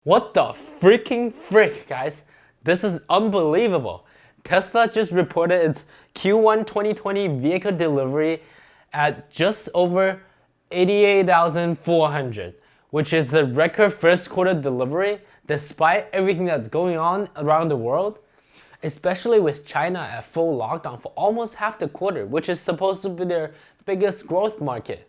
What the freaking frick, guys? This is unbelievable. Tesla just reported its Q1 2020 vehicle delivery at just over 88,400, which is a record first quarter delivery despite everything that's going on around the world, especially with China at full lockdown for almost half the quarter, which is supposed to be their biggest growth market.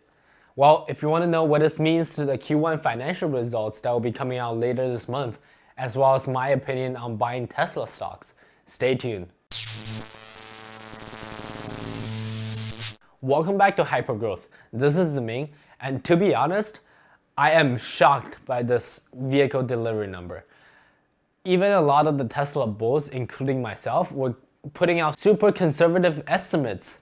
Well, if you want to know what this means to the Q1 financial results that will be coming out later this month, as well as my opinion on buying Tesla stocks, stay tuned. Welcome back to Hypergrowth. This is Ziming, and to be honest, I am shocked by this vehicle delivery number. Even a lot of the Tesla bulls, including myself, were putting out super conservative estimates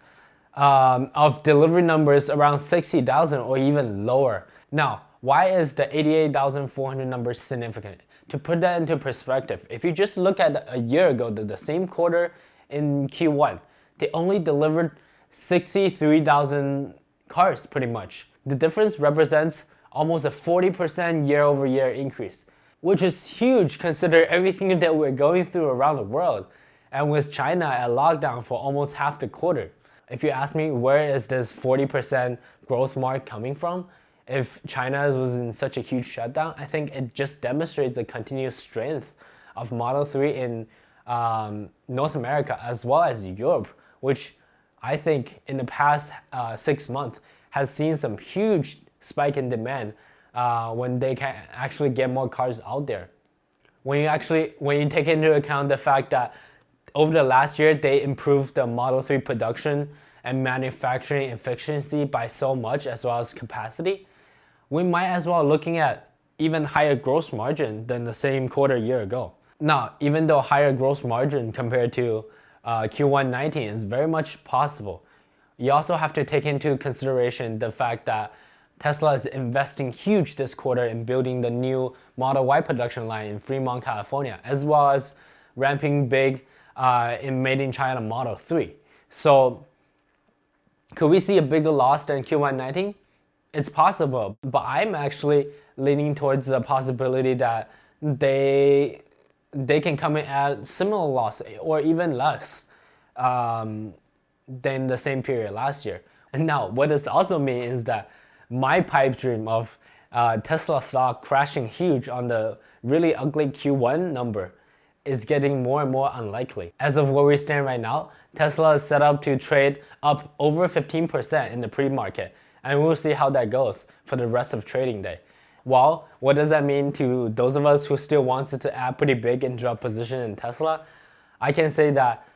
of delivery numbers around 60,000 or even lower. Now, why is the 88,400 number significant? To put that into perspective, if you just look at a year ago, the same quarter in Q1, they only delivered 63,000 cars pretty much. The difference represents almost a 40% year-over-year increase, which is huge considering everything that we're going through around the world, and with China at lockdown for almost half the quarter. If you ask me where is this 40% growth mark coming from, if China was in such a huge shutdown, I think it just demonstrates the continuous strength of Model 3 in North America as well as Europe, which I think in the past 6 months has seen some huge spike in demand when they can actually get more cars out there. When you take into account the fact that over the last year, they improved the Model 3 production and manufacturing efficiency by so much, as well as capacity, we might as well looking at even higher gross margin than the same quarter a year ago. Now, even though higher gross margin compared to Q1 19 is very much possible, you also have to take into consideration the fact that Tesla is investing huge this quarter in building the new Model Y production line in Fremont, California, as well as ramping big in Made in China Model 3. So could we see a bigger loss than Q1 19? It's possible, but I'm actually leaning towards the possibility that they can come in at similar loss or even less than the same period last year. And now what this also means is that my pipe dream of Tesla stock crashing huge on the really ugly Q1 number is getting more and more unlikely. As of where we stand right now, Tesla is set up to trade up over 15% in the pre-market, and we'll see how that goes for the rest of trading day. Well, what does that mean to those of us who still wanted to add pretty big into our position in Tesla? I can say that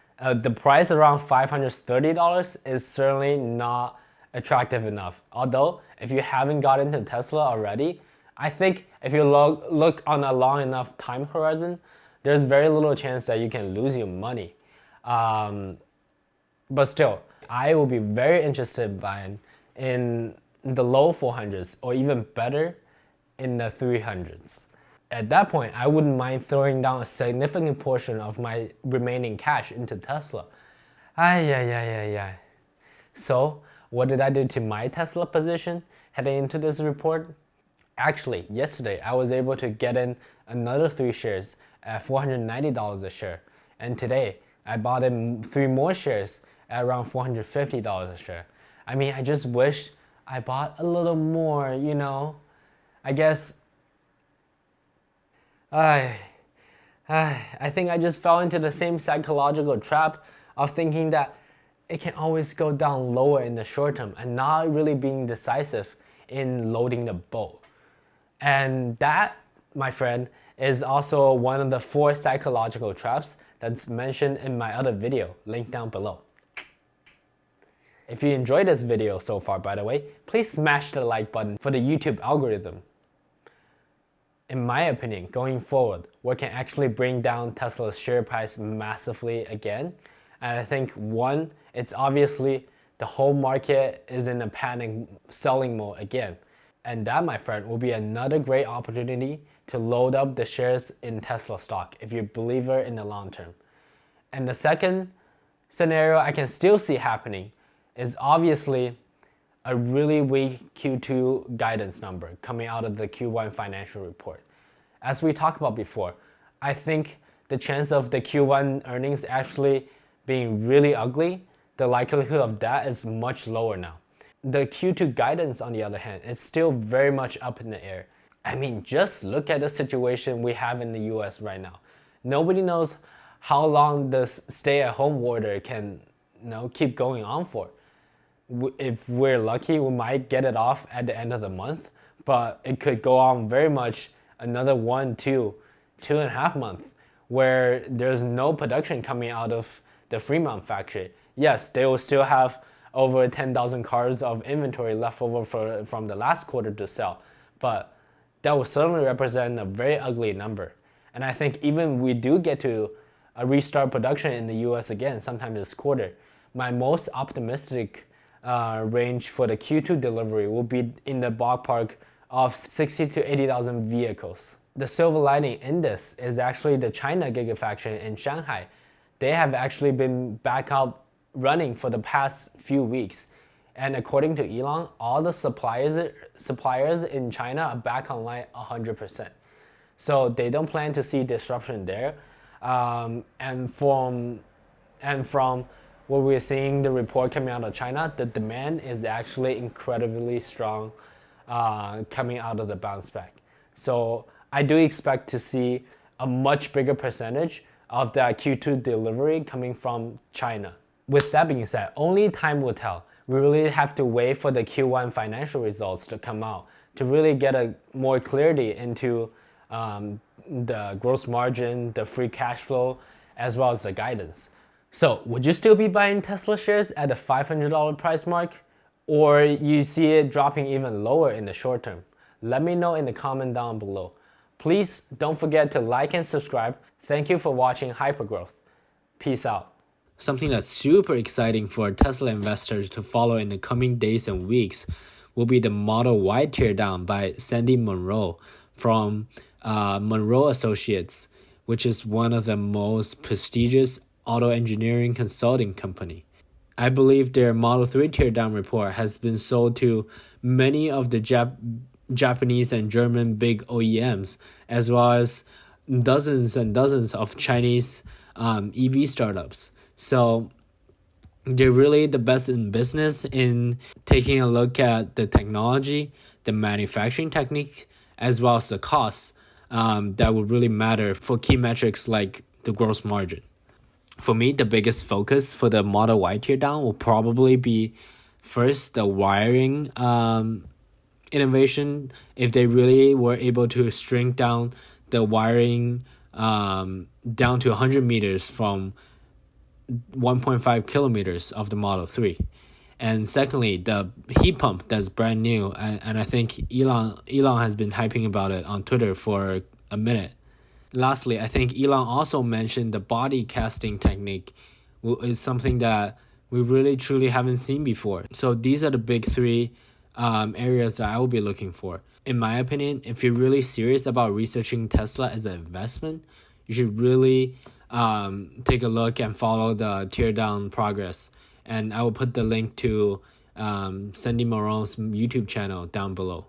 the price around $530 is certainly not attractive enough. Although, if you haven't got into Tesla already, I think if you look on a long enough time horizon, there's very little chance that you can lose your money. But still, I will be very interested buying in the low 400s or even better in the 300s. At that point, I wouldn't mind throwing down a significant portion of my remaining cash into Tesla. So, what did I do to my Tesla position heading into this report? Actually, yesterday I was able to get in another 3 shares at $490 a share, and today I bought in 3 more shares at around $450 a share. I mean, I just wish I bought a little more, you know. I guess I think I just fell into the same psychological trap of thinking that it can always go down lower in the short term and not really being decisive in loading the boat. And that, my friend, is also one of the 4 psychological traps that's mentioned in my other video, linked down below. If you enjoyed this video so far, by the way, please smash the like button for the YouTube algorithm. In my opinion, going forward, what can actually bring down Tesla's share price massively again? And I think one, it's obviously the whole market is in a panic selling mode again. And that, my friend, will be another great opportunity to load up the shares in Tesla stock if you're a believer in the long term. And the second scenario I can still see happening is obviously a really weak Q2 guidance number coming out of the Q1 financial report. as we talked about before, I think the chance of the Q1 earnings actually being really ugly, the likelihood of that is much lower now. The Q2 guidance, on the other hand, is still very much up in the air. I mean, just look at the situation we have in the US right now. Nobody knows how long this stay-at-home order can keep going on for. If we're lucky, we might get it off at the end of the month, but it could go on very much another 2.5 months where there's no production coming out of the Fremont factory. Yes, they will still have over 10,000 cars of inventory left over from the last quarter to sell, but that will certainly represent a very ugly number. And I think even we do get to restart production in the US again sometime this quarter, my most optimistic range for the Q2 delivery will be in the ballpark of 60 to 80,000 vehicles. The silver lining in this is actually the China Gigafactory in Shanghai. They have actually been back up running for the past few weeks. And according to Elon, all the suppliers in China are back online 100%. So they don't plan to see disruption there. And from what we're seeing, the report coming out of China, the demand is actually incredibly strong coming out of the bounce back. So I do expect to see a much bigger percentage of that Q2 delivery coming from China. With that being said, only time will tell. We really have to wait for the Q1 financial results to come out to really get a more clarity into the gross margin, the free cash flow, as well as the guidance. So would you still be buying Tesla shares at the $500 price mark? Or you see it dropping even lower in the short term? Let me know in the comment down below. Please don't forget to like and subscribe. Thank you for watching Hypergrowth. Peace out. Something that's super exciting for Tesla investors to follow in the coming days and weeks will be the Model Y Teardown by Sandy Munro from Munro Associates, which is one of the most prestigious auto engineering consulting company. I believe their Model 3 Teardown report has been sold to many of the Japanese and German big OEMs, as well as dozens and dozens of Chinese EV startups. So they're really the best in business in taking a look at the technology, the manufacturing technique, as well as the costs that would really matter for key metrics like the gross margin. For me, the biggest focus for the Model Y Teardown will probably be first the wiring innovation. If they really were able to shrink down the wiring down to 100 meters from 1.5 kilometers of the Model 3. And secondly, the heat pump that's brand new, and I think Elon has been hyping about it on Twitter for a minute. Lastly, I think Elon also mentioned the body casting technique is something that we really truly haven't seen before. So these are the big three areas that I will be looking for. In my opinion, if you're really serious about researching Tesla as an investment, you should really take a look and follow the teardown progress. And I will put the link to Sandy Munro's YouTube channel down below.